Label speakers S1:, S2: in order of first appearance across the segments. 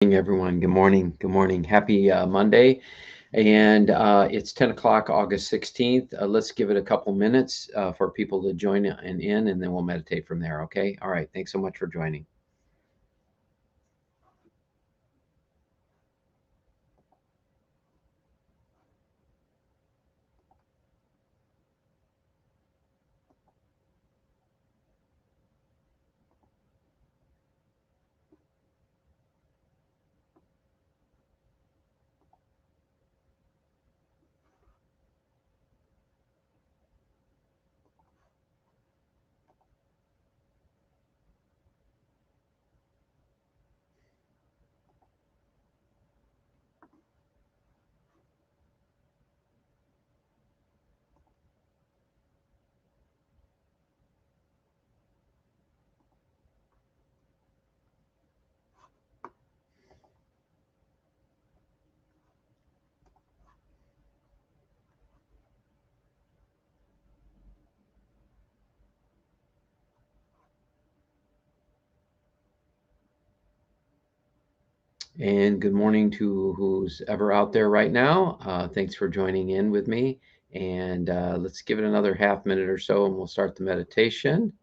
S1: Morning, everyone. Good morning. Good morning. Happy Monday. And it's 10 o'clock, August 16th. Let's give it a couple minutes for people to join and then we'll meditate from there. Okay. All right. Thanks so much for joining. And good morning to who's ever out there right now. Thanks for joining in with me. And let's give it another half minute or so and we'll start the meditation.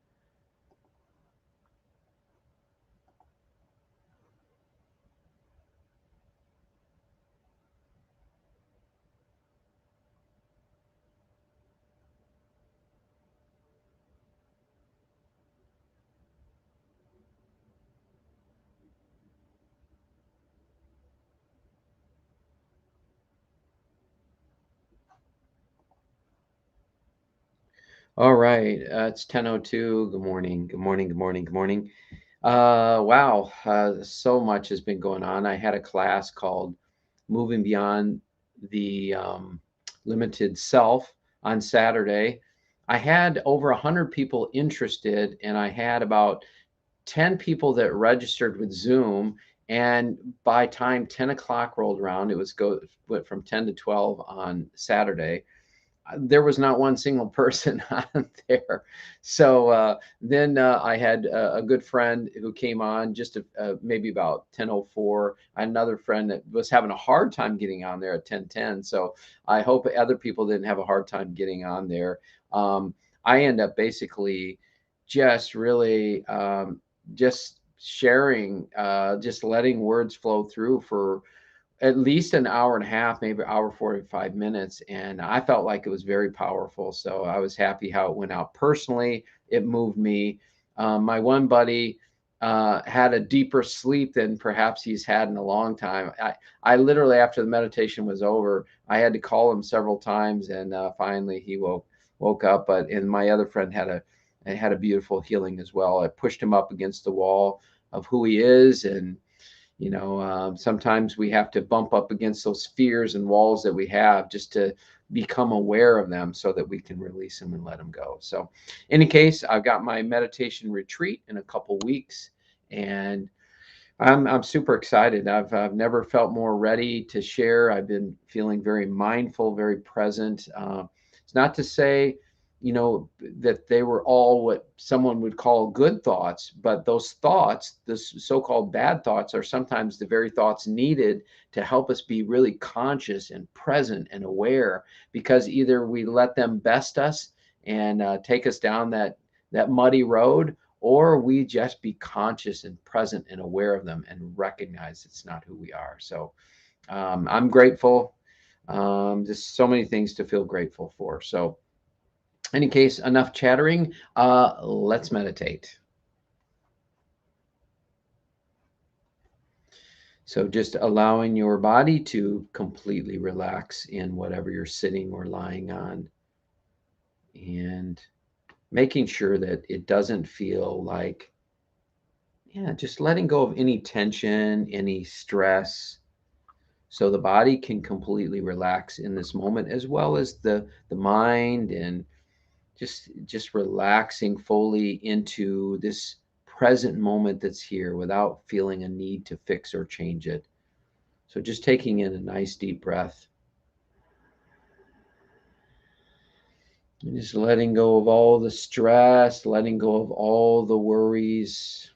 S1: All right. It's 10:02. Good morning. Good morning. Good morning. Good morning. Wow, so much has been going on. I had a class called Moving Beyond the Limited Self on Saturday. I had over 100 people interested, and I had about 10 people that registered with Zoom. And by time 10 o'clock rolled around, went from 10 to 12 on Saturday. There was not one single person on there. So then I had a good friend who came on just maybe about 10:04. I had another friend that was having a hard time getting on there at 10:10. So I hope other people didn't have a hard time getting on there. I end up basically just really just sharing, just letting words flow through for at least an hour and a half, maybe hour 45 minutes. And I felt like it was very powerful. So I was happy how it went out. Personally, it moved me. My one buddy had a deeper sleep than perhaps he's had in a long time. I literally, after the meditation was over, I had to call him several times, and finally he woke up. But and my other friend had a beautiful healing as well. I pushed him up against the wall of who he is, and sometimes we have to bump up against those fears and walls that we have just to become aware of them so that we can release them and let them go. So, in any case, I've got my meditation retreat in a couple weeks, and I'm super excited. I've never felt more ready to share. I've been feeling very mindful, very present. It's not to say, that they were all what someone would call good thoughts, but those thoughts, the so-called bad thoughts, are sometimes the very thoughts needed to help us be really conscious and present and aware. Because either we let them best us and take us down that muddy road, or we just be conscious and present and aware of them and recognize it's not who we are. So I'm grateful. Just so many things to feel grateful for. So, in any case, enough chattering. Let's meditate. So, just allowing your body to completely relax in whatever you're sitting or lying on, and making sure that it doesn't feel like, yeah, just letting go of any tension, any stress, so the body can completely relax in this moment, as well as the mind, and just relaxing fully into this present moment that's here without feeling a need to fix or change it. So just taking in a nice deep breath and just letting go of all the stress, letting go of all the worries,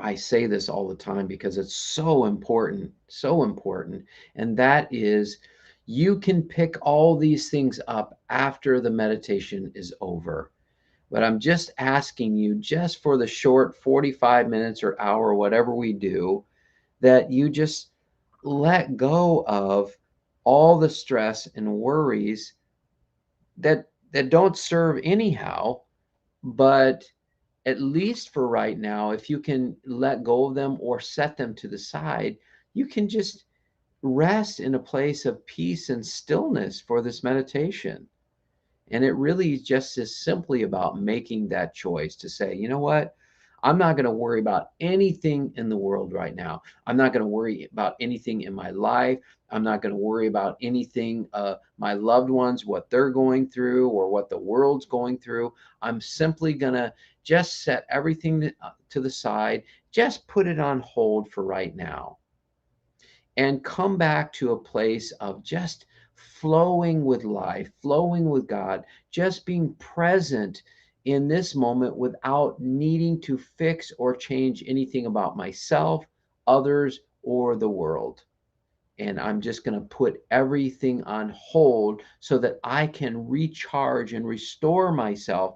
S1: I say this all the time because it's so important, so important. And that is, you can pick all these things up after the meditation is over. But I'm just asking you, just for the short 45 minutes or hour, whatever we do, that you just let go of all the stress and worries that don't serve anyhow. But at least for right now, if you can let go of them or set them to the side, you can just rest in a place of peace and stillness for this meditation. And it really just is simply about making that choice to say, you know what? I'm not going to worry about anything in the world right now. I'm not going to worry about anything in my life. I'm not going to worry about anything, my loved ones, what they're going through or what the world's going through. I'm simply going to just set everything to the side, just put it on hold for right now, and come back to a place of just flowing with life, flowing with God, just being present in this moment without needing to fix or change anything about myself, others, or the world. And I'm just going to put everything on hold so that I can recharge and restore myself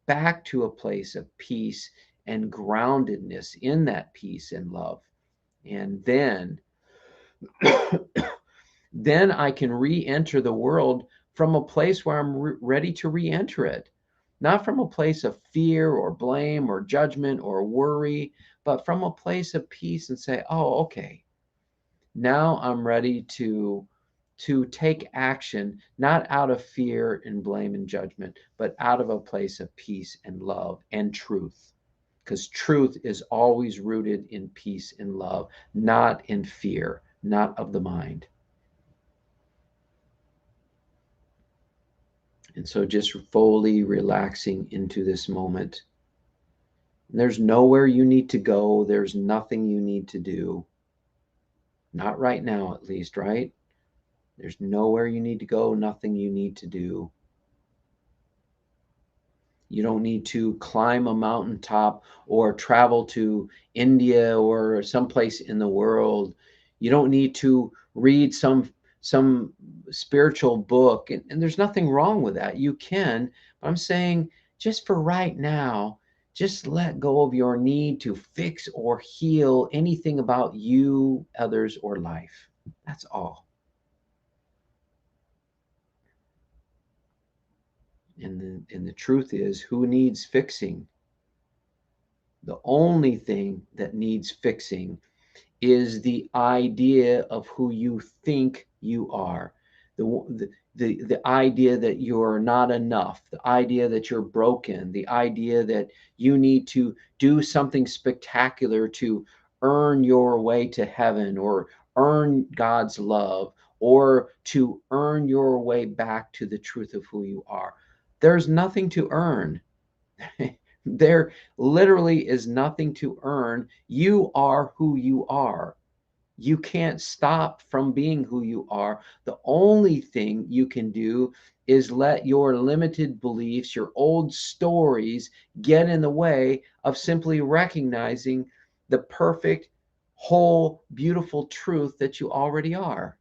S1: back to a place of peace and groundedness in that peace and love. And then I can re-enter the world from a place where I'm ready to re-enter it. Not from a place of fear or blame or judgment or worry, but from a place of peace and say, oh, okay, now I'm ready to take action, not out of fear and blame and judgment, but out of a place of peace and love and truth. Because truth is always rooted in peace and love, not in fear, not of the mind. And so just fully relaxing into this moment. There's nowhere you need to go. There's nothing you need to do. Not right now, at least, right? There's nowhere you need to go, nothing you need to do. You don't need to climb a mountaintop or travel to India or someplace in the world. You don't need to read some spiritual book. And there's nothing wrong with that. You can, but I'm saying just for right now, just let go of your need to fix or heal anything about you, others, or life. That's all. And the truth is, who needs fixing? The only thing that needs fixing is the idea of who you think you are. The idea that you're not enough, the idea that you're broken, the idea that you need to do something spectacular to earn your way to heaven or earn God's love or to earn your way back to the truth of who you are. There's nothing to earn. There literally is nothing to earn. You are who you are. You can't stop from being who you are. The only thing you can do is let your limited beliefs, your old stories get in the way of simply recognizing the perfect, whole, beautiful truth that you already are.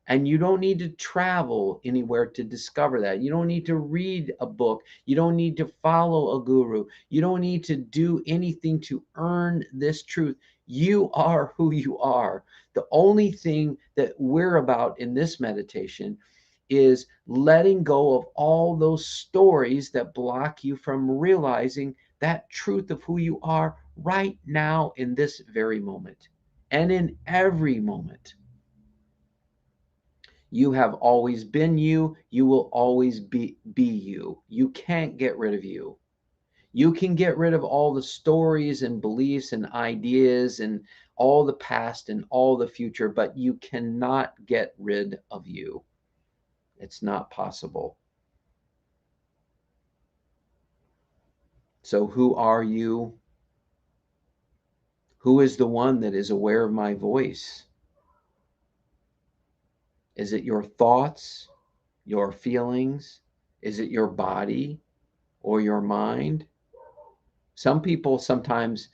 S1: And you don't need to travel anywhere to discover that. You don't need to read a book. You don't need to follow a guru. You don't need to do anything to earn this truth. You are who you are. The only thing that we're about in this meditation is letting go of all those stories that block you from realizing that truth of who you are right now in this very moment and in every moment. You have always been you. You will always be you. You can't get rid of you. You can get rid of all the stories and beliefs and ideas and all the past and all the future, but you cannot get rid of you. It's not possible. So, who are you? Who is the one that is aware of my voice? Is it your thoughts, your feelings? Is it your body or your mind? Some people sometimes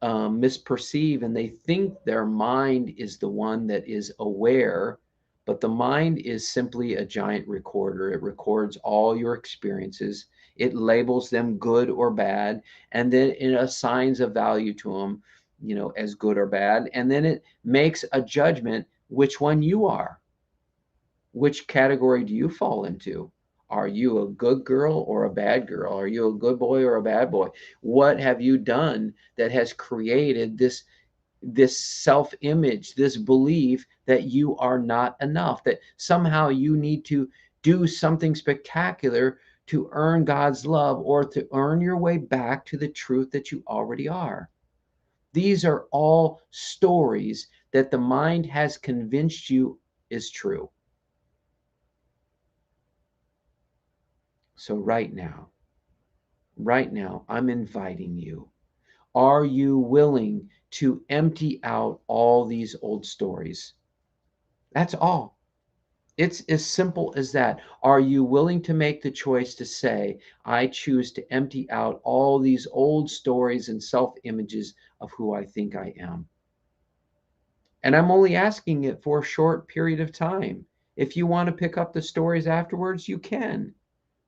S1: misperceive, and they think their mind is the one that is aware, but the mind is simply a giant recorder. It records all your experiences, it labels them good or bad, and then it assigns a value to them, as good or bad, and then it makes a judgment which one you are. Which category do you fall into? Are you a good girl or a bad girl? Are you a good boy or a bad boy? What have you done that has created this self-image, this belief that you are not enough, that somehow you need to do something spectacular to earn God's love or to earn your way back to the truth that you already are? These are all stories that the mind has convinced you is true. So right now, I'm inviting you. Are you willing to empty out all these old stories? That's all. It's as simple as that. Are you willing to make the choice to say, I choose to empty out all these old stories and self images of who I think I am? And I'm only asking it for a short period of time. If you want to pick up the stories afterwards, you can.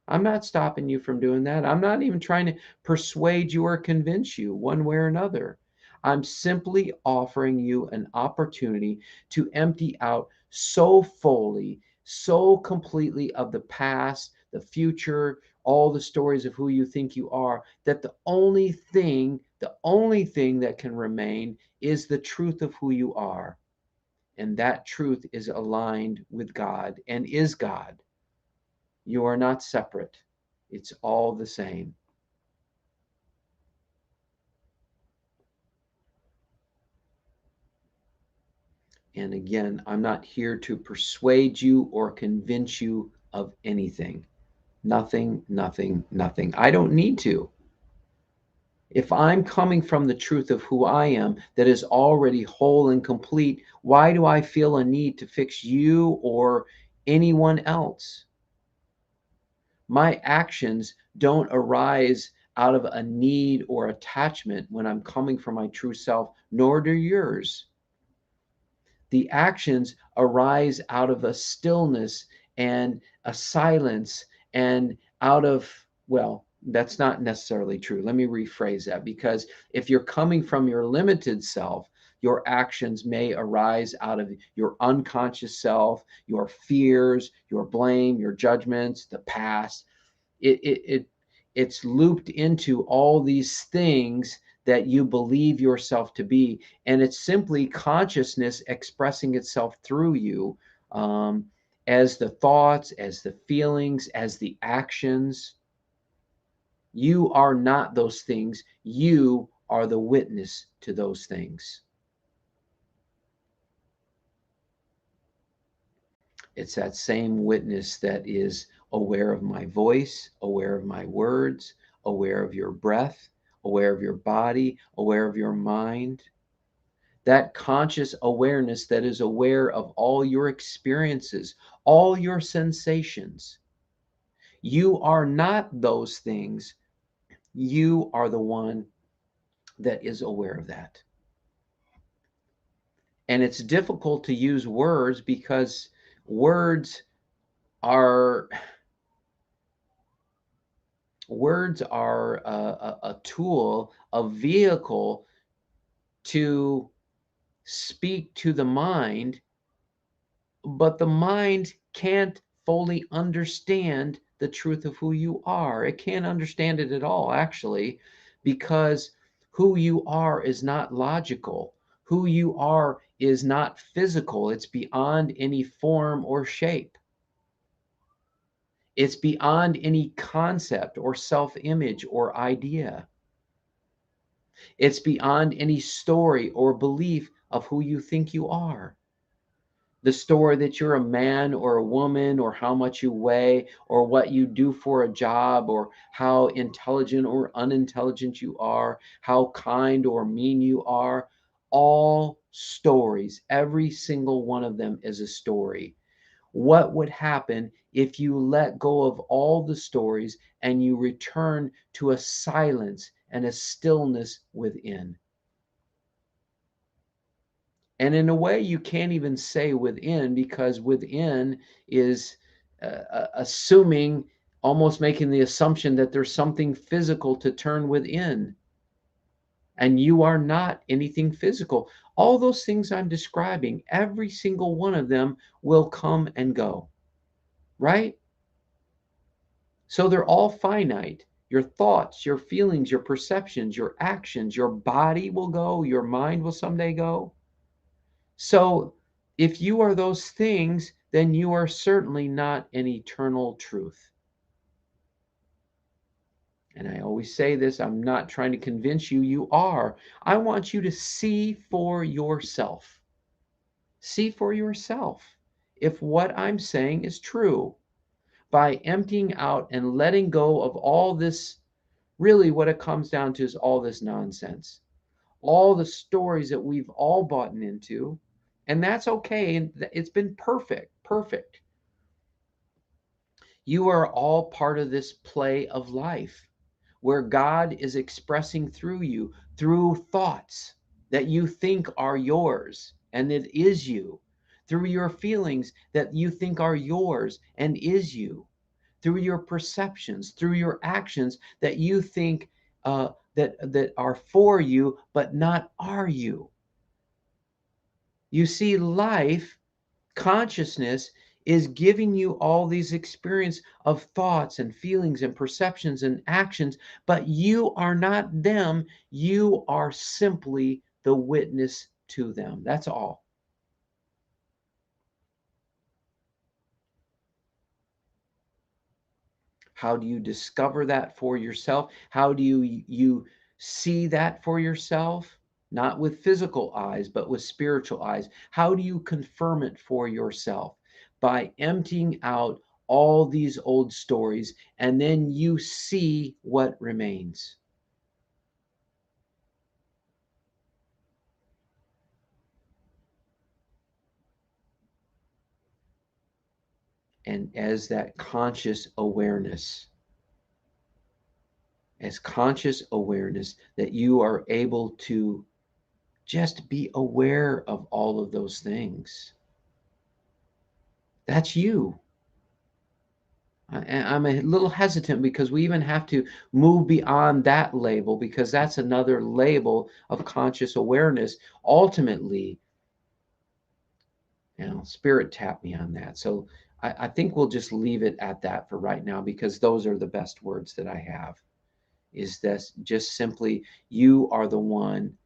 S1: I'm not stopping you from doing that. I'm not even trying to persuade you or convince you one way or another. I'm simply offering you an opportunity to empty out so fully, so completely of the past, the future, all the stories of who you think you are, that the only thing that can remain is the truth of who you are. And that truth is aligned with God and is God. You are not separate. It's all the same. And again, I'm not here to persuade you or convince you of anything. Nothing, nothing, nothing. I don't need to. If I'm coming from the truth of who I am that is already whole and complete, why do I feel a need to fix you or anyone else? My actions don't arise out of a need or attachment when I'm coming from my true self, nor do yours. The actions arise out of a stillness and a silence and out of, well, that's not necessarily true. Let me rephrase that, because if you're coming from your limited self, your actions may arise out of your unconscious self, your fears, your blame, your judgments, the past. It's looped into all these things that you believe yourself to be, and it's simply consciousness expressing itself through you, as the thoughts, as the feelings, as the actions. You are not those things. You are the witness to those things. It's that same witness that is aware of my voice, aware of my words, aware of your breath, aware of your body, aware of your mind. That conscious awareness that is aware of all your experiences, all your sensations. You are not those things. You are the one that is aware of that. And it's difficult to use words because words are words are a tool, a vehicle to speak to the mind, but the mind can't fully understand the truth of who you are. It can't understand it at all, actually, because who you are is not logical. Who you are is not physical. It's beyond any form or shape. It's beyond any concept or self image or idea. It's beyond any story or belief of who you think you are. The story that you're a man or a woman, or how much you weigh, or what you do for a job, or how intelligent or unintelligent you are, how kind or mean you are. All stories, every single one of them is a story. What would happen if you let go of all the stories and you return to a silence and a stillness within? And in a way, you can't even say within, because within is assuming, almost making the assumption that there's something physical to turn within. And you are not anything physical. All those things I'm describing, every single one of them will come and go, right? So they're all finite. Your thoughts, your feelings, your perceptions, your actions, your body will go, your mind will someday go. So if you are those things, then you are certainly not an eternal truth. And I always say this, I'm not trying to convince you, you are. I want you to see for yourself. See for yourself if what I'm saying is true by emptying out and letting go of all this. Really, what it comes down to is all this nonsense, all the stories that we've all bought into. And that's okay. And it's been perfect, perfect. You are all part of this play of life where God is expressing through you, through thoughts that you think are yours and it is you, through your feelings that you think are yours and is you, through your perceptions, through your actions that you think that are for you, but not are you. You see, life, consciousness, is giving you all these experience of thoughts and feelings and perceptions and actions, but you are not them. You are simply the witness to them. That's all. How do you discover that for yourself? How do you see that for yourself? Not with physical eyes, but with spiritual eyes. How do you confirm it for yourself? By emptying out all these old stories, and then you see what remains. And as conscious awareness, that you are able to just be aware of all of those things. That's you. I'm a little hesitant because we even have to move beyond that label, because that's another label of conscious awareness. Ultimately, spirit tapped me on that. So I think we'll just leave it at that for right now, because those are the best words that I have. Is this just simply, you are the one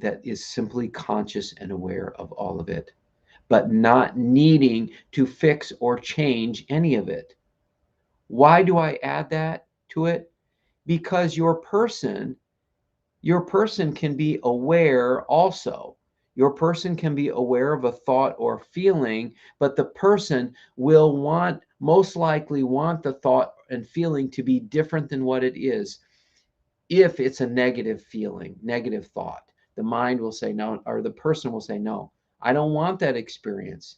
S1: that is simply conscious and aware of all of it, but not needing to fix or change any of it. Why do I add that to it? Because your person can be aware also. Your person can be aware of a thought or feeling, but the person will most likely want the thought and feeling to be different than what it is. If it's a negative feeling, negative thought, the mind will say no, or the person will say, no, I don't want that experience.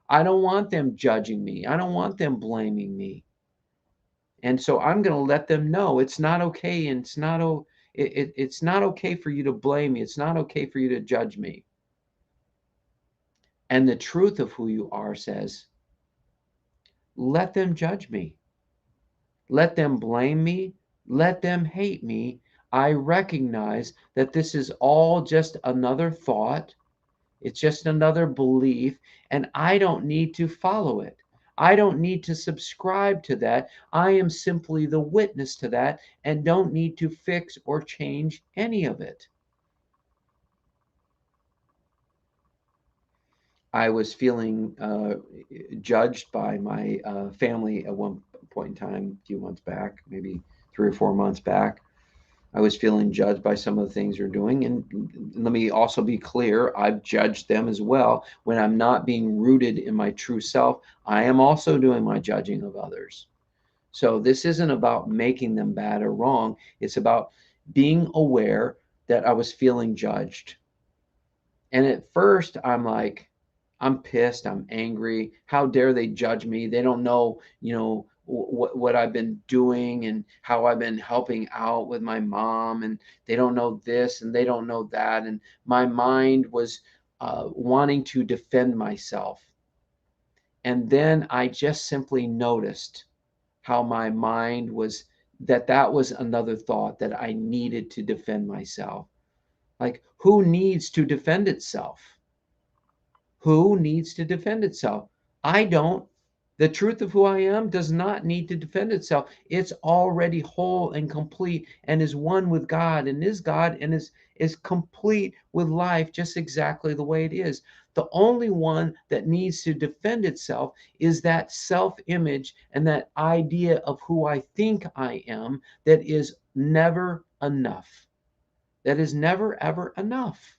S1: I don't want them judging me. I don't want them blaming me. And so I'm going to let them know it's not okay, and it's not okay for you to blame me. It's not okay for you to judge me. And the truth of who you are says, let them judge me. Let them blame me. Let them hate me. I recognize that this is all just another thought. It's just another belief, and I don't need to follow it. I don't need to subscribe to that. I am simply the witness to that and don't need to fix or change any of it. I was feeling judged by my family at one point in time, a few months back, maybe 3 or 4 months back. I was feeling judged by some of the things they're doing. And let me also be clear, I've judged them as well. When I'm not being rooted in my true self, I am also doing my judging of others. So this isn't about making them bad or wrong. It's about being aware that I was feeling judged. And at first, I'm like, I'm pissed, I'm angry. How dare they judge me? They don't know, what I've been doing and how I've been helping out with my mom, and they don't know this and they don't know that, and my mind was wanting to defend myself. And then I just simply noticed how my mind was, that was another thought, that I needed to defend myself. Like, who needs to defend itself? Who needs to defend itself? I don't. The truth of who I am does not need to defend itself. It's already whole and complete and is one with God and is God and is complete with life just exactly the way it is. The only one that needs to defend itself is that self-image and that idea of who I think I am, that is never enough. That is never ever enough.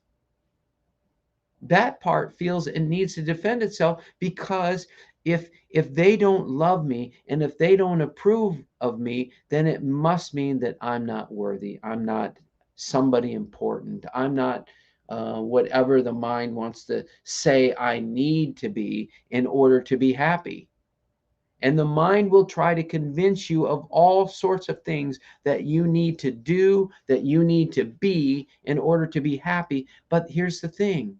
S1: That part feels it needs to defend itself, because if they don't love me and if they don't approve of me, then it must mean that I'm not worthy, I'm not somebody important, I'm not whatever the mind wants to say I need to be in order to be happy. And the mind will try to convince you of all sorts of things that you need to do, that you need to be in order to be happy. But here's the thing: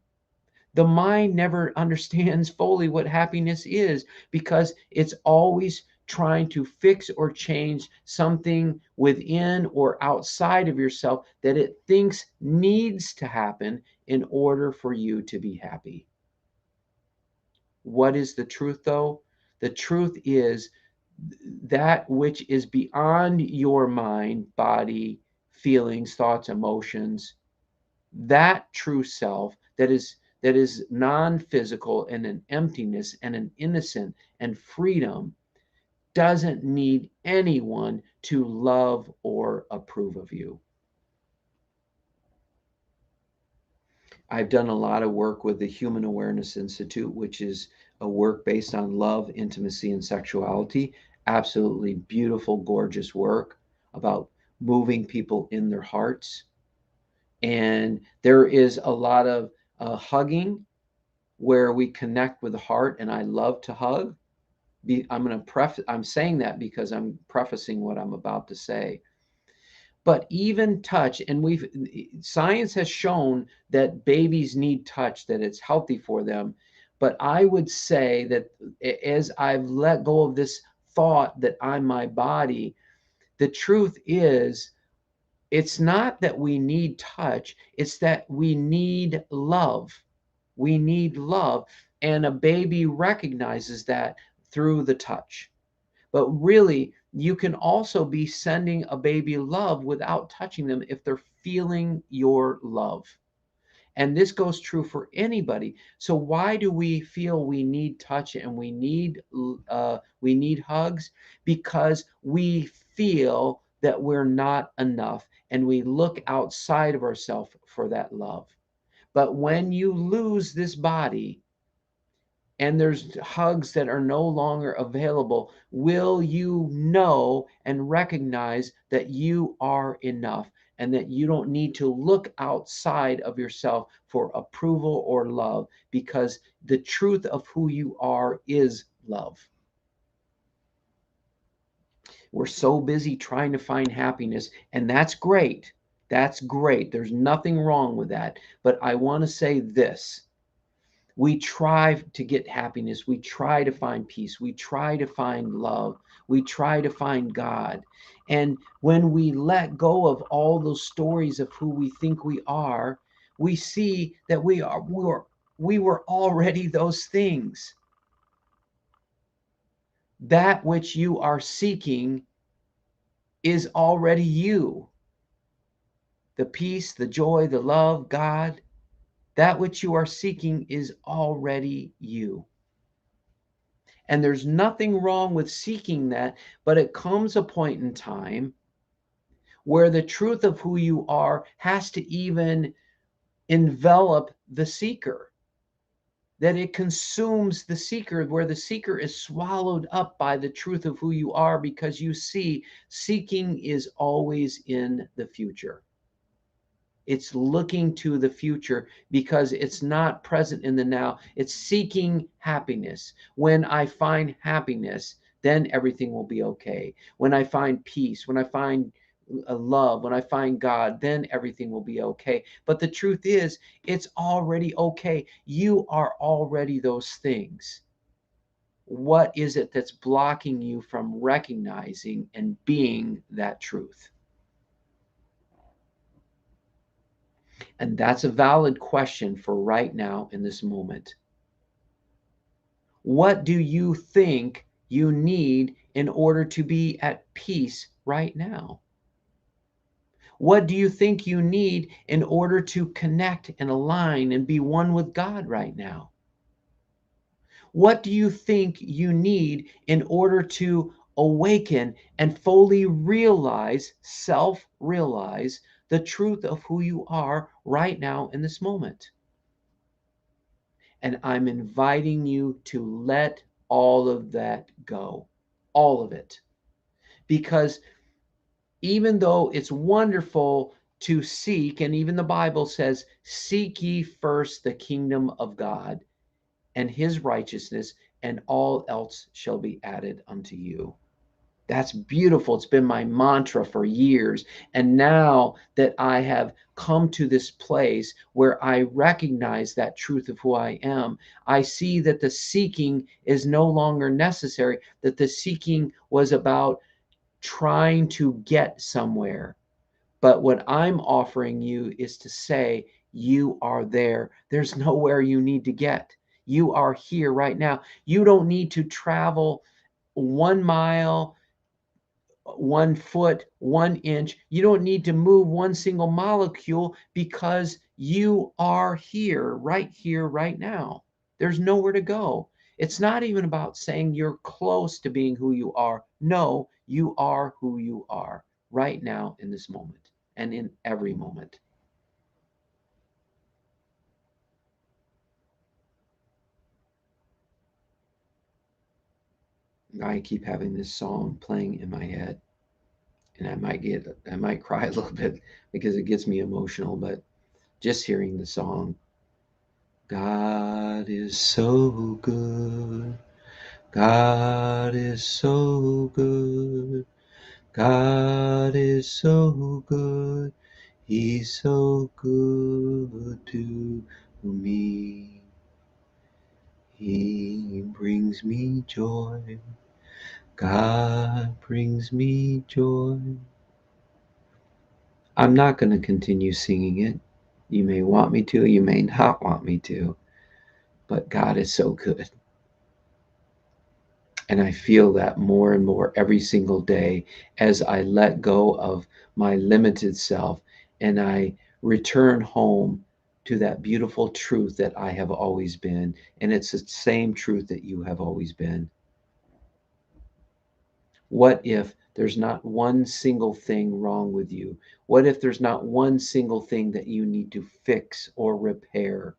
S1: the mind never understands fully what happiness is, because it's always trying to fix or change something within or outside of yourself that it thinks needs to happen in order for you to be happy. What is the truth, though? The truth is that which is beyond your mind, body, feelings, thoughts, emotions, that true self that is non-physical and an emptiness and an innocent and freedom, doesn't need anyone to love or approve of you. I've done a lot of work with the Human Awareness Institute, which is a work based on love, intimacy, and sexuality. Absolutely beautiful, gorgeous work about moving people in their hearts. And there is a lot of hugging, where we connect with the heart, and I love to hug. I'm saying that because I'm prefacing what I'm about to say. But even touch, and we've science has shown that babies need touch, that it's healthy for them. But I would say that as I've let go of this thought that I'm my body, the truth is, it's not that we need touch, it's that we need love. We need love. And a baby recognizes that through the touch. But really, you can also be sending a baby love without touching them if they're feeling your love. And this goes true for anybody. So why do we feel we need touch and we need hugs? Because we feel that we're not enough, and we look outside of ourselves for that love. But when you lose this body and there's hugs that are no longer available, will you know and recognize that you are enough and that you don't need to look outside of yourself for approval or love, because the truth of who you are is love? We're so busy trying to find happiness, and that's great. That's great. There's nothing wrong with that. But I want to say this: we try to get happiness, we try to find peace, we try to find love, we try to find God. And when we let go of all those stories of who we think we are, we see that we were already those things. That which you are seeking is already you. The peace, the joy, the love, God, that which you are seeking is already you. And there's nothing wrong with seeking that, but it comes a point in time where the truth of who you are has to even envelop the seeker, that it consumes the seeker, where the seeker is swallowed up by the truth of who you are, because you see, seeking is always in the future. It's looking to the future because it's not present in the now. It's seeking happiness. When I find happiness, then everything will be okay. When I find peace, when I find love, when I find God, then everything will be okay. But the truth is, it's already okay. You are already those things. What is it that's blocking you from recognizing and being that truth? And that's a valid question for right now in this moment. What do you think you need in order to be at peace right now? What do you think you need in order to connect and align and be one with God right now? What do you think you need in order to awaken and fully realize, self realize the truth of who you are right now in this moment? And I'm inviting you to let all of that go, all of it. Because even though it's wonderful to seek, and even the Bible says, seek ye first the kingdom of God and his righteousness, and all else shall be added unto you. That's beautiful. It's been my mantra for years. And now that I have come to this place where I recognize that truth of who I am, I see that the seeking is no longer necessary, that the seeking was about trying to get somewhere. But what I'm offering you is to say, you are there. There's nowhere you need to get. You are here right now. You don't need to travel 1 mile, 1 foot, 1 inch. You don't need to move one single molecule because you are here, right now. There's nowhere to go. It's not even about saying you're close to being who you are. No, you are who you are right now in this moment and in every moment. I keep having this song playing in my head, and I might cry a little bit because it gets me emotional, but just hearing the song, God is so good. God is so good. God is so good. He's so good to me. He brings me joy. God brings me joy. I'm not going to continue singing it. You may want me to, you may not want me to, but God is so good. And I feel that more and more every single day as I let go of my limited self and I return home to that beautiful truth that I have always been. And it's the same truth that you have always been. What if there's not one single thing wrong with you? What if there's not one single thing that you need to fix or repair?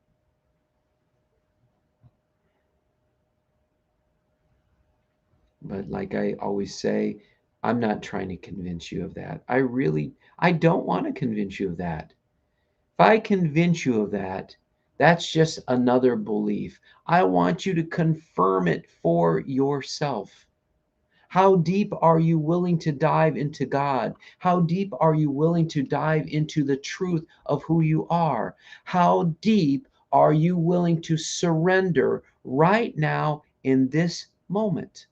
S1: But like I always say, I'm not trying to convince you of that. I don't want to convince you of that. If I convince you of that, that's just another belief. I want you to confirm it for yourself. How deep are you willing to dive into God? How deep are you willing to dive into the truth of who you are? How deep are you willing to surrender right now in this moment?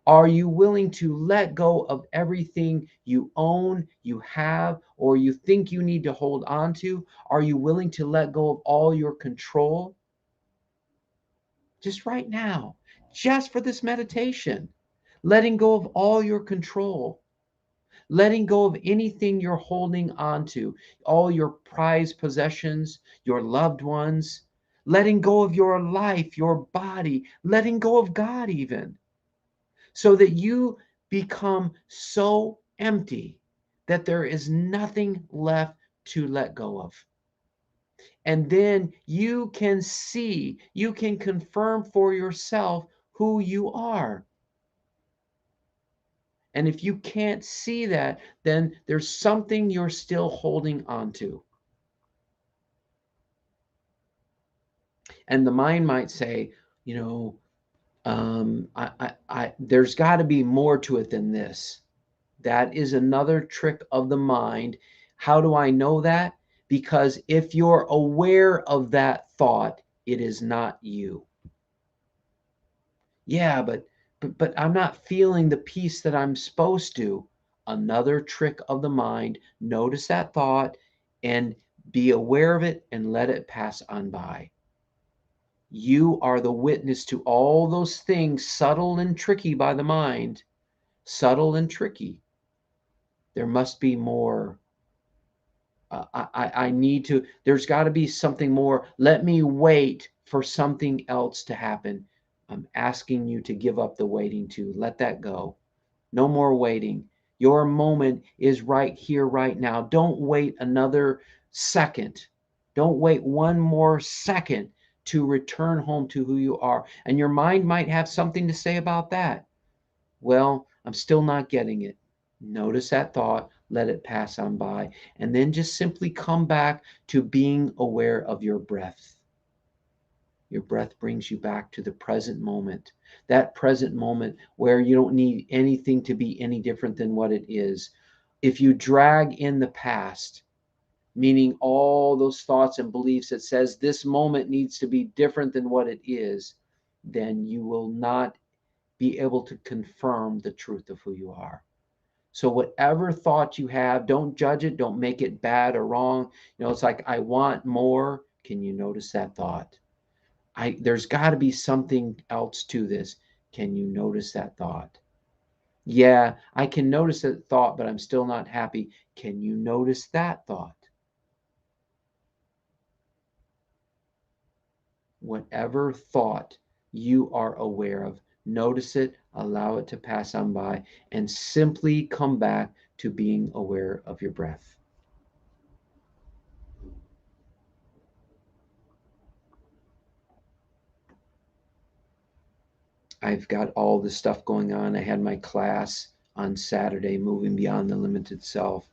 S1: Are you willing to let go of everything you own, you have, or you think you need to hold on to? Are you willing to let go of all your control? Just right now, just for this meditation, letting go of all your control, letting go of anything you're holding on to, all your prized possessions, your loved ones, letting go of your life, your body, letting go of God, even so that you become so empty that there is nothing left to let go of. And then you can see, you can confirm for yourself who you are. And if you can't see that, then there's something you're still holding on to. And the mind might say, you know, There's got to be more to it than this. That is another trick of the mind. How do I know that? Because if you're aware of that thought, it is not you. Yeah, but I'm not feeling the peace that I'm supposed to. Another trick of the mind. Notice that thought and be aware of it and let it pass on by. You are the witness to all those things subtle and tricky by the mind. Subtle and tricky. There must be more. I need to, there's got to be something more. Let me wait for something else to happen. I'm asking you to give up the waiting too. Let that go. No more waiting. Your moment is right here, right now. Don't wait another second. Don't wait one more second to return home to who you are. And your mind might have something to say about that. Well, I'm still not getting it. Notice that thought, let it pass on by, and then just simply come back to being aware of your breath. Your breath brings you back to the present moment, that present moment where you don't need anything to be any different than what it is. If you drag in the past, meaning all those thoughts and beliefs that says this moment needs to be different than what it is, then you will not be able to confirm the truth of who you are. So whatever thought you have, don't judge it, don't make it bad or wrong. It's like I want more. Can you notice that thought? There's got to be something else to this. Can you notice that thought? Yeah, I can notice that thought, but I'm still not happy. Can you notice that thought? Whatever thought you are aware of, notice it, allow it to pass on by, and simply come back to being aware of your breath. I've got all this stuff going on. I had my class on Saturday, Moving Beyond the Limited Self.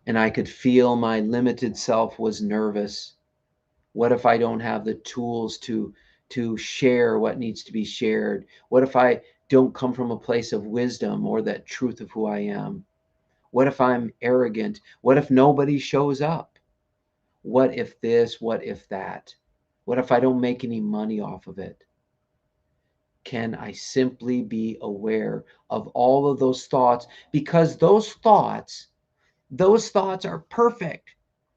S1: And I could feel my limited self was nervous. What if I don't have the tools to share what needs to be shared? What if I don't come from a place of wisdom or that truth of who I am? What if I'm arrogant? What if nobody shows up? What if this? What if that? What if I don't make any money off of it? Can I simply be aware of all of those thoughts? Because those thoughts are perfect.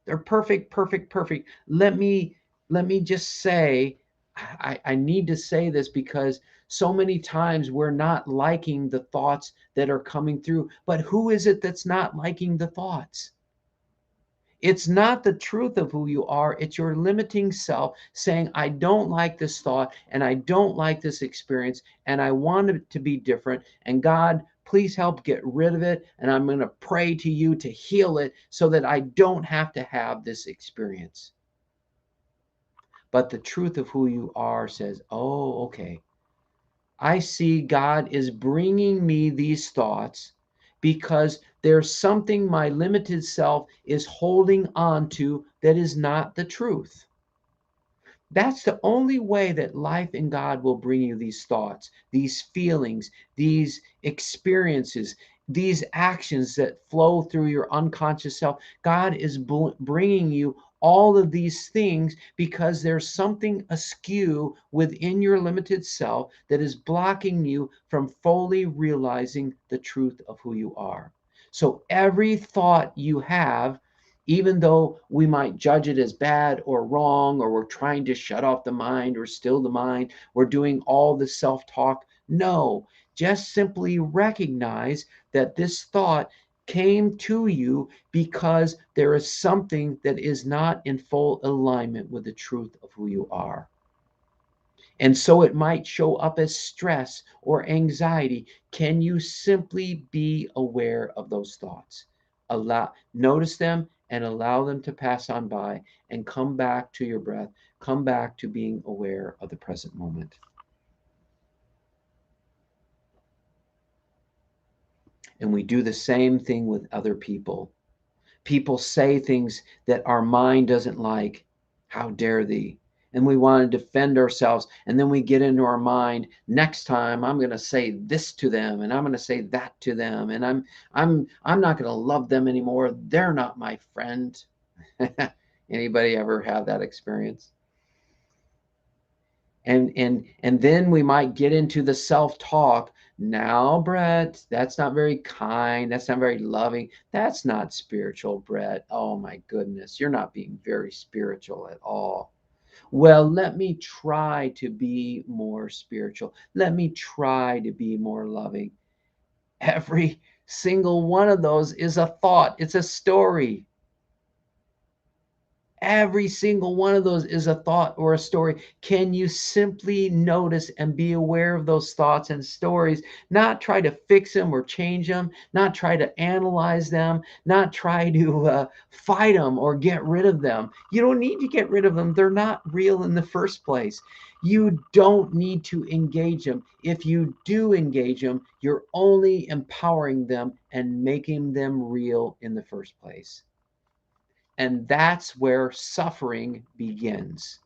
S1: They're perfect, perfect, perfect. Let me just say, I need to say this because so many times we're not liking the thoughts that are coming through. But who is it that's not liking the thoughts? It's not the truth of who you are. It's your limiting self saying, I don't like this thought and I don't like this experience and I want it to be different. And God, please help get rid of it. And I'm going to pray to you to heal it so that I don't have to have this experience. But the truth of who you are says, oh, okay. I see God is bringing me these thoughts because there's something my limited self is holding on to that is not the truth. That's the only way that life in God will bring you these thoughts, these feelings, these experiences, these actions that flow through your unconscious self. God is bringing you all of these things because there's something askew within your limited self that is blocking you from fully realizing the truth of who you are. So every thought you have, even though we might judge it as bad or wrong, or we're trying to shut off the mind or still the mind, we're doing all the self talk. No, just simply recognize that this thought came to you because there is something that is not in full alignment with the truth of who you are. And so it might show up as stress or anxiety. Can you simply be aware of those thoughts? Notice them and allow them to pass on by and come back to your breath. Come back to being aware of the present moment. And we do the same thing with other people. People say things that our mind doesn't like. How dare they? and we want to defend ourselves, and then we get into our mind, next time I'm going to say this to them, and I'm going to say that to them, and I'm not going to love them anymore, they're not my friend. Anybody ever have that experience? And then we might get into the self-talk. Now, Brett, that's not very kind, that's not very loving, that's not spiritual, Brett. Oh my goodness, you're not being very spiritual at all. Well, let me try to be more spiritual. Let me try to be more loving. Every single one of those is a thought, it's a story. Every single one of those is a thought or a story. Can you simply notice and be aware of those thoughts and stories? Not try to fix them or change them, not try to analyze them, not try to fight them or get rid of them. You don't need to get rid of them. They're not real in the first place. You don't need to engage them. If you do engage them, you're only empowering them and making them real in the first place. And that's where suffering begins.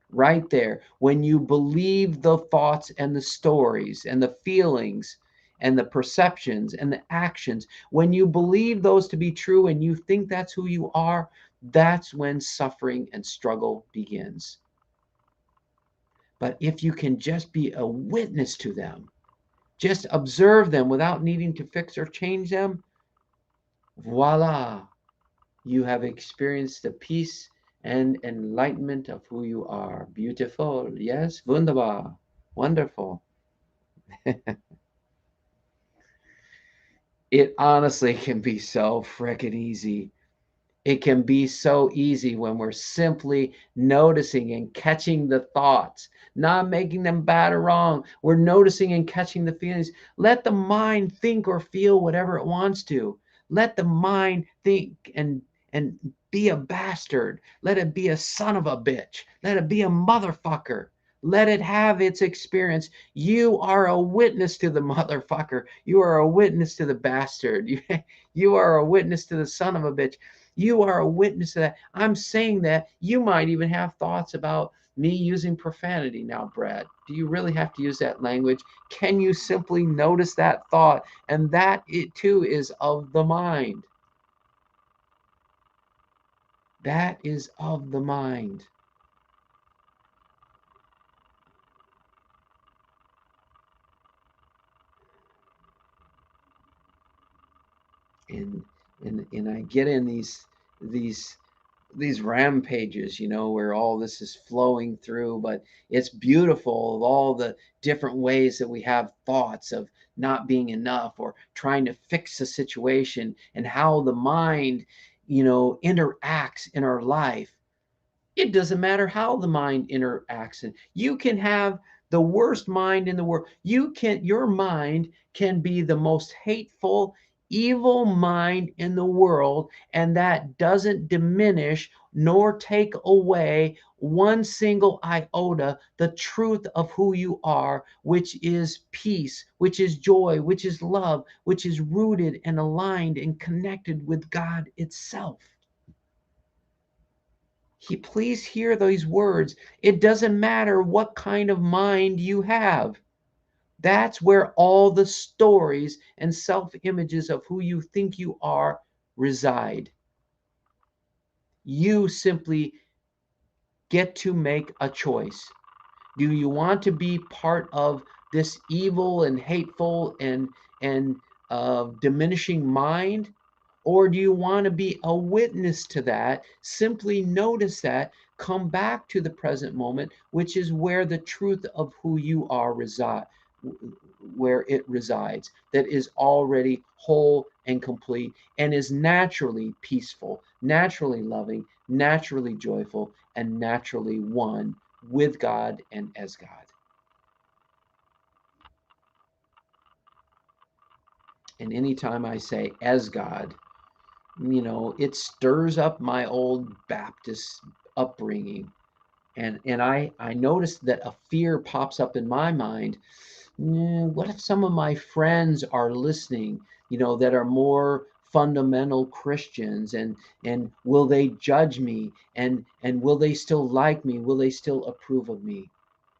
S1: Right there. When you believe the thoughts and the stories and the feelings and the perceptions and the actions, when you believe those to be true and you think that's who you are, that's when suffering and struggle begins. But if you can just be a witness to them, just observe them without needing to fix or change them, voila, you have experienced the peace and enlightenment of who you are. Beautiful. Yes, wunderbar. Wonderful. It honestly can be so frickin' easy. It can be so easy when we're simply noticing and catching the thoughts, not making them bad or wrong. We're noticing and catching the feelings. Let the mind think or feel whatever it wants to. Let the mind think and be a bastard. Let it be a son of a bitch. Let it be a motherfucker. Let it have its experience. You are a witness to the motherfucker. You are a witness to the bastard. You are a witness to the son of a bitch. You are a witness to that. I'm saying that. You might even have thoughts about me using profanity now, Brad. Do you really have to use that language? Can you simply notice that thought? And that it too is of the mind. That is of the mind. And and I get in these these rampages, where all this is flowing through, but it's beautiful of all the different ways that we have thoughts of not being enough or trying to fix a situation, and how the mind, interacts in our life. It doesn't matter how the mind interacts. And you can have the worst mind in the world. Your mind can be the most hateful, evil mind in the world, and that doesn't diminish nor take away one single iota the truth of who you are, which is peace, which is joy, which is love, which is rooted and aligned and connected with God itself. Please hear these words. It doesn't matter what kind of mind you have. That's where all the stories and self images of who you think you are reside. You simply get to make a choice. Do you want to be part of this evil and hateful and diminishing mind? Or do you want to be a witness to that? Simply notice that, come back to the present moment, which is where the truth of who you are where it resides, that is already whole and complete, and is naturally peaceful, naturally loving, naturally joyful, and naturally one with God and as God. And anytime I say as God, it stirs up my old Baptist upbringing. And I noticed that a fear pops up in my mind. What if some of my friends are listening, that are more fundamental Christians, and will they judge me, and will they still like me, will they still approve of me?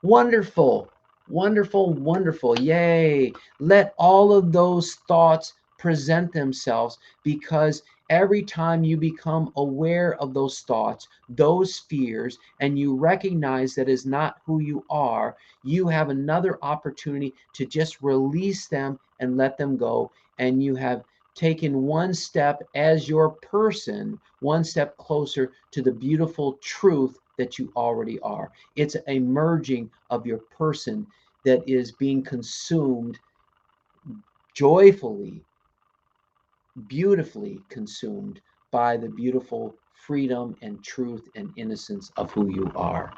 S1: Wonderful, wonderful, wonderful. Yay. Let all of those thoughts present themselves, because every time you become aware of those thoughts, those fears, and you recognize that is not who you are, you have another opportunity to just release them and let them go. And you have taken one step as your person, one step closer to the beautiful truth that you already are. It's a merging of your person that is being consumed joyfully, beautifully consumed by the beautiful freedom and truth and innocence of who you are.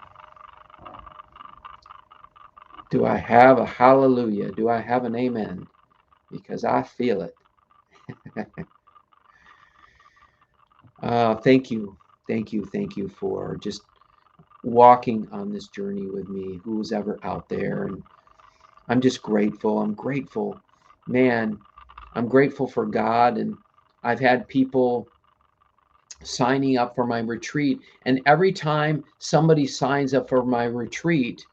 S1: Do I have a hallelujah? Do I have an amen? Because I feel it. Thank you. Thank you. Thank you for just walking on this journey with me, who's ever out there. And I'm just grateful. I'm grateful. Man, I'm grateful for God. And I've had people signing up for my retreat. And every time somebody signs up for my retreat,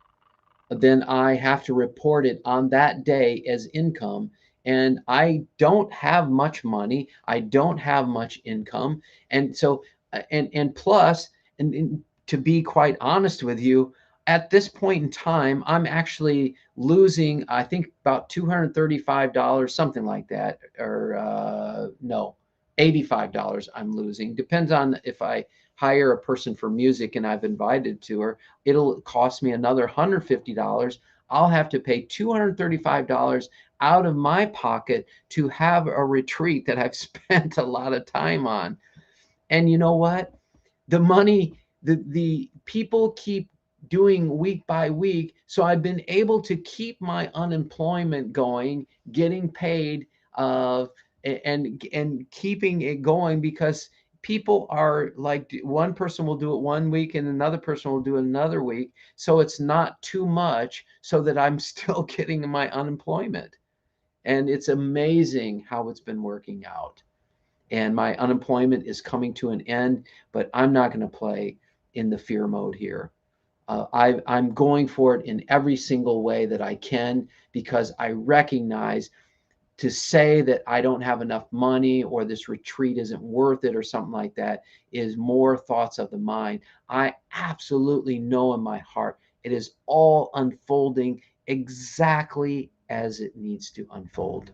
S1: then I have to report it on that day as income. And I don't have much money. I don't have much income. And so, and plus, and to be quite honest with you, at this point in time, I'm actually losing, I think, about $235, something like that, or no, $85 I'm losing. Depends on if I hire a person for music and I've invited to her, it'll cost me another $150. I'll have to pay $235 out of my pocket to have a retreat that I've spent a lot of time on. And you know what? The money, the people keep doing week by week. So I've been able to keep my unemployment going, getting paid, and keeping it going, because people are like, one person will do it one week and another person will do it another week. So it's not too much, so that I'm still getting my unemployment. And it's amazing how it's been working out, and my unemployment is coming to an end, but I'm not going to play in the fear mode here. I'm going for it in every single way that I can, because I recognize, to say that I don't have enough money or this retreat isn't worth it or something like that is more thoughts of the mind. I absolutely know in my heart it is all unfolding exactly as it needs to unfold.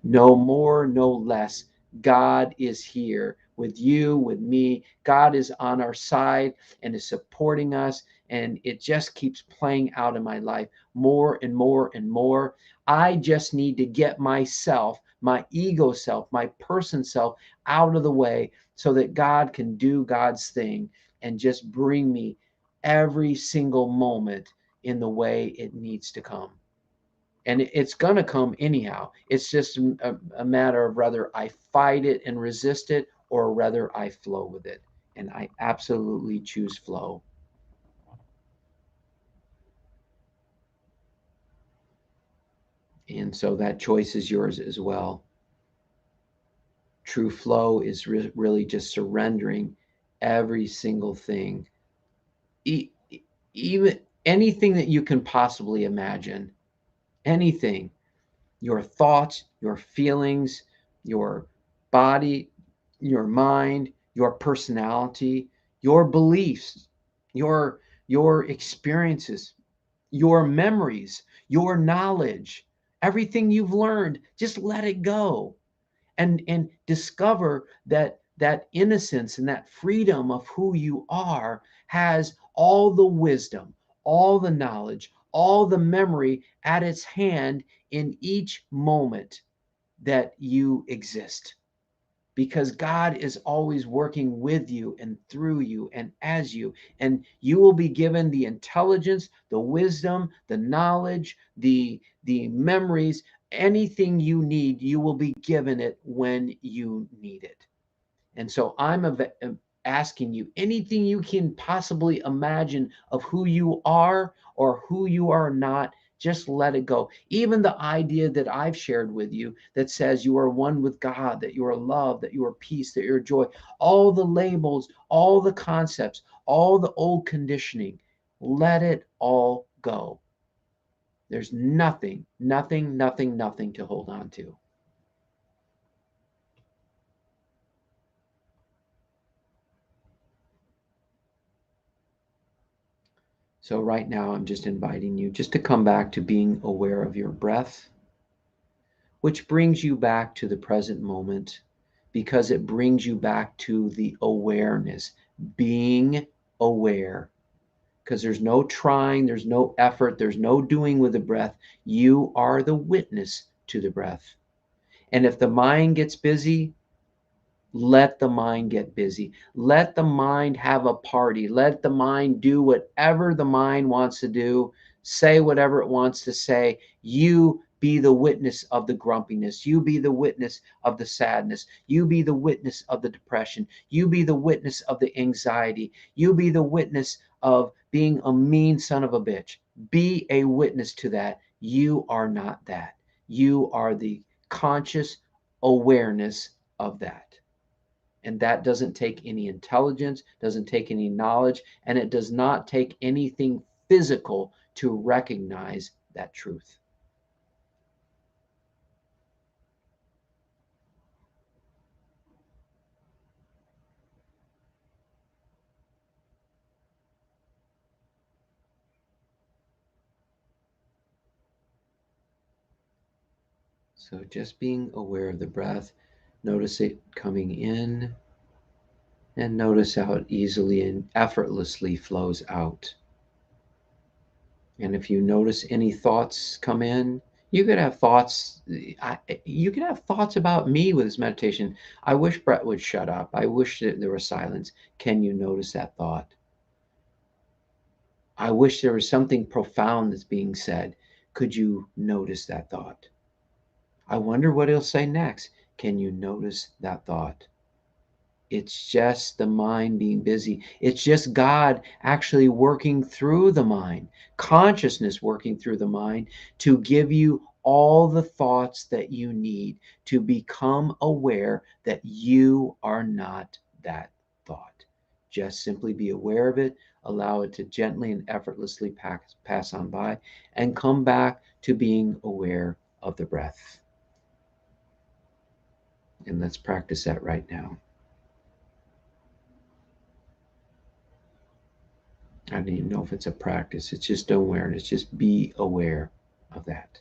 S1: No more, no less. God is here with you, with me. God is on our side and is supporting us. And it just keeps playing out in my life more and more and more. I just need to get myself, my ego self, my person self out of the way, so that God can do God's thing and just bring me every single moment in the way it needs to come. And it's going to come anyhow. It's just a matter of whether I fight it and resist it, or whether I flow with it. And I absolutely choose flow. And so that choice is yours as well. True flow is really just surrendering every single thing, e- even anything that you can possibly imagine, anything, your thoughts, your feelings, your body, your mind, your personality, your beliefs, your experiences, your memories, your knowledge, everything you've learned, just let it go, and discover that that innocence and that freedom of who you are has all the wisdom, all the knowledge, all the memory at its hand in each moment that you exist, because God is always working with you and through you and as you. And you will be given the intelligence, the wisdom, the knowledge, the memories, anything you need, you will be given it when you need it. And so asking you, anything you can possibly imagine of who you are or who you are not, Just let it go. Even the idea that I've shared with you that says you are one with God, that you are love, that you are peace, that you're joy, all the labels, all the concepts, all the old conditioning, let it all go. There's nothing, nothing, nothing, nothing to hold on to. So, right now, I'm just inviting you just to come back to being aware of your breath, which brings you back to the present moment because it brings you back to the awareness, being aware. Because there's no trying, there's no effort, there's no doing with the breath. You are the witness to the breath. And if the mind gets busy, let the mind get busy. Let the mind have a party. Let the mind do whatever the mind wants to do, say whatever it wants to say. You be the witness of the grumpiness. You be the witness of the sadness. You be the witness of the depression. You be the witness of the anxiety. You be the witness of being a mean son of a bitch. Be a witness to that. You are not that. You are the conscious awareness of that. And that doesn't take any intelligence, doesn't take any knowledge, and it does not take anything physical to recognize that truth. So just being aware of the breath, notice it coming in and notice how it easily and effortlessly flows out. And if you notice any thoughts come in, you could have thoughts. You could have thoughts about me with this meditation. I wish Brett would shut up. I wish that there was silence. Can you notice that thought? I wish there was something profound that's being said. Could you notice that thought? I wonder what he'll say next. Can you notice that thought? It's just the mind being busy. It's just God actually working through the mind, consciousness working through the mind to give you all the thoughts that you need to become aware that you are not that thought. Just simply be aware of it, allow it to gently and effortlessly pass on by, and come back to being aware of the breath. And let's practice that right now. I don't even know if it's a practice. It's just awareness. Just be aware of that.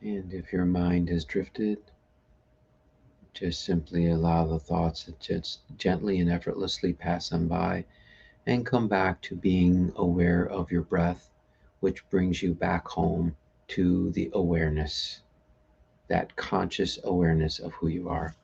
S1: And if your mind has drifted, just simply allow the thoughts to just gently and effortlessly pass on by and come back to being aware of your breath, which brings you back home to the awareness, that conscious awareness of who you are.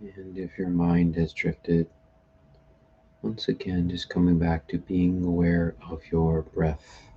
S1: And if your mind has drifted, once again, just coming back to being aware of your breath.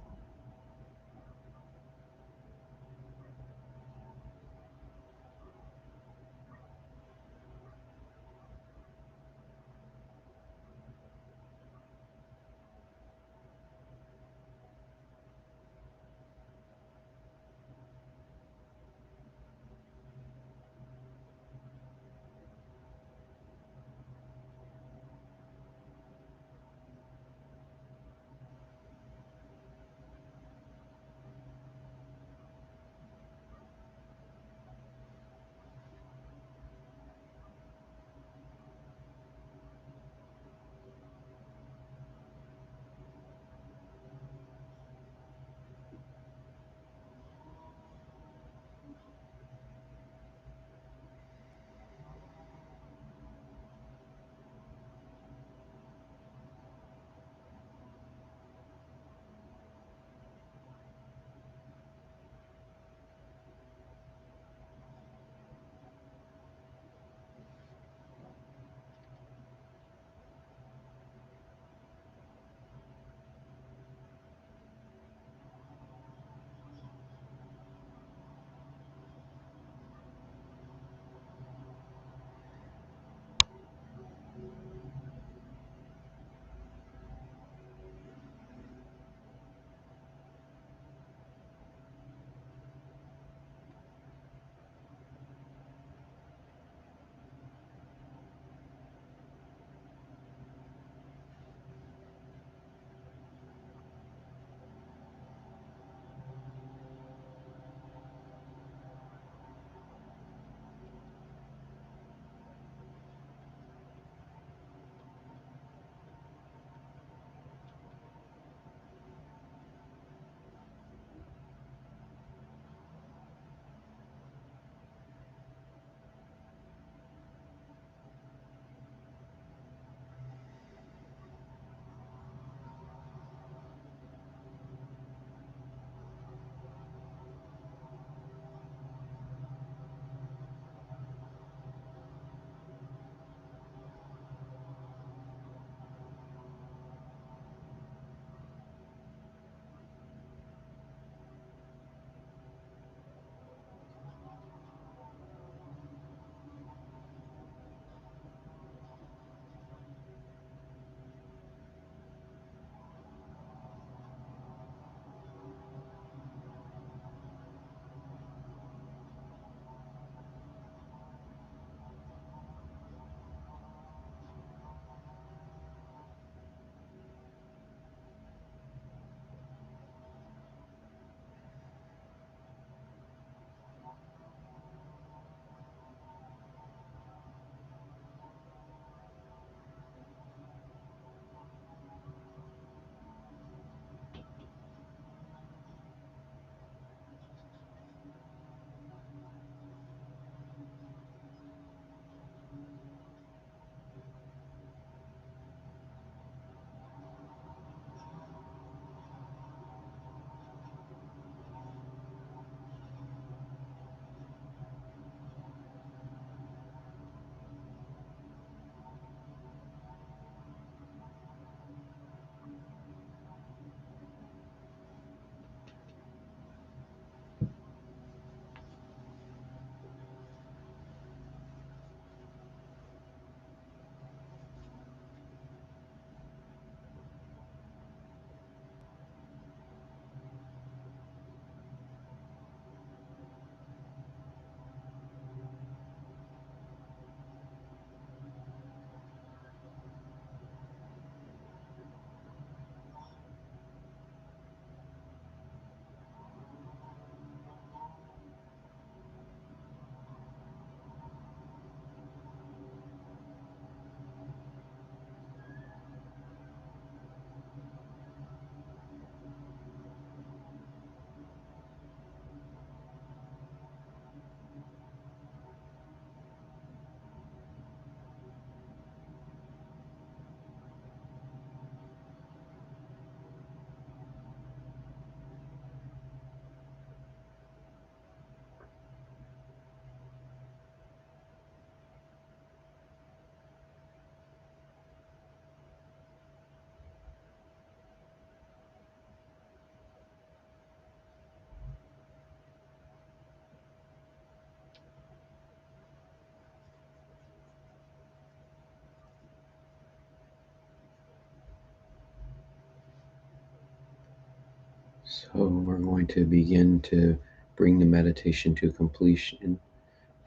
S1: So we're going to begin to bring the meditation to completion.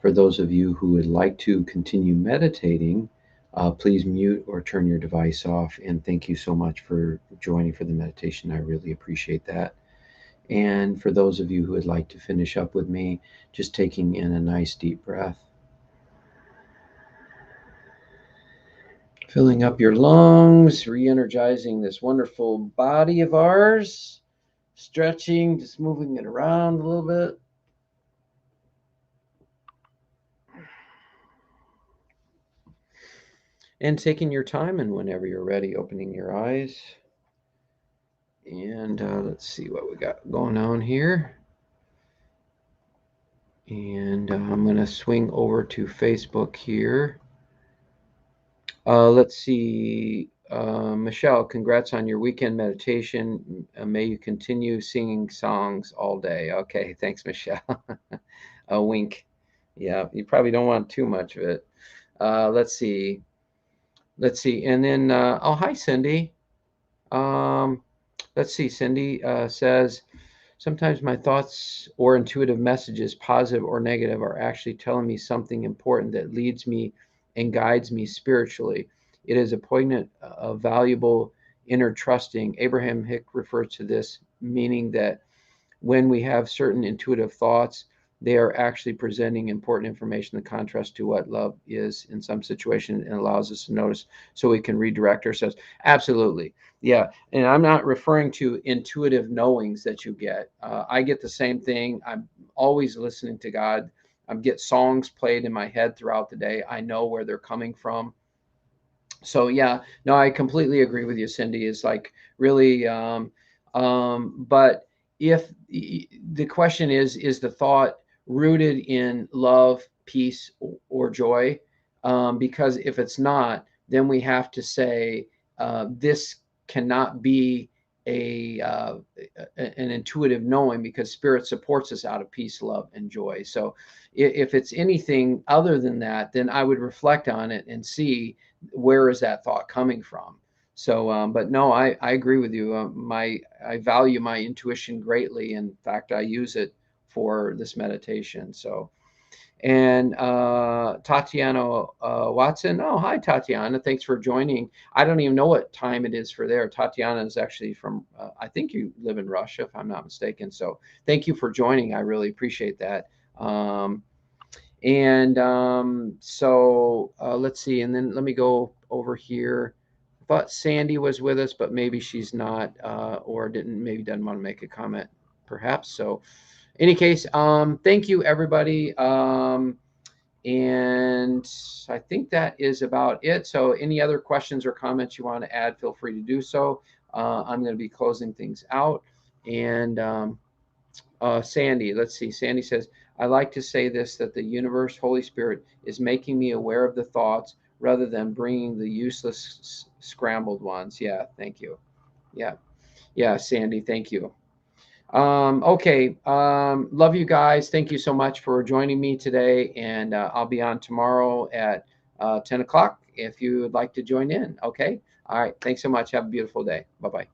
S1: For those of you who would like to continue meditating, please mute or turn your device off. And thank you so much for joining for the meditation. I really appreciate that. And for those of you who would like to finish up with me, just taking in a nice deep breath, filling up your lungs, re-energizing this wonderful body of ours, stretching, just moving it around a little bit. And taking your time, and whenever you're ready, opening your eyes. And let's see what we got going on here. And I'm going to swing over to Facebook here. Let's see. Michelle, congrats on your weekend meditation. May you continue singing songs all day. Okay, thanks, Michelle. A wink. Yeah, you probably don't want too much of it. Let's see. Let's see. And then, oh, hi, Cindy. Um, let's see. Cindy says, sometimes my thoughts or intuitive messages, positive or negative, are actually telling me something important that leads me and guides me spiritually. It is a poignant, valuable inner trusting. Abraham Hicks refers to this, meaning that when we have certain intuitive thoughts, they are actually presenting important information in contrast to what love is in some situation, and allows us to notice so we can redirect ourselves. Absolutely. Yeah. And I'm not referring to intuitive knowings that you get. I get the same thing. I'm always listening to God. I get songs played in my head throughout the day. I know where they're coming from. So yeah, no, I completely agree with you, Cindy. It's like really, but if the question is the thought rooted in love, peace, or joy? Because if it's not, then we have to say this cannot be a an intuitive knowing, because spirit supports us out of peace, love, and joy. So if it's anything other than that, then I would reflect on it and see where is that thought coming from. So but no, I agree with you. I value my intuition greatly. In fact, I use it for this meditation. So, and Tatiana Watson. Oh, hi, Tatiana. Thanks for joining. I don't even know what time it is for there. Tatiana is actually from, I think you live in Russia, if I'm not mistaken. So thank you for joining. I really appreciate that. And so let's see. And then let me go over here. I thought Sandy was with us, but maybe she's not, or didn't, maybe doesn't want to make a comment, perhaps. So, any case, thank you, everybody. And I think that is about it. So, any other questions or comments you want to add, feel free to do so. I'm going to be closing things out. And Sandy, let's see. Sandy says, I like to say this, that the universe, Holy Spirit, is making me aware of the thoughts rather than bringing the useless, scrambled ones. Yeah, thank you. Yeah, yeah, Sandy, thank you. Okay, love you guys. Thank you so much for joining me today. And I'll be on tomorrow at 10 o'clock if you would like to join in. Okay. All right. Thanks so much. Have a beautiful day. Bye bye.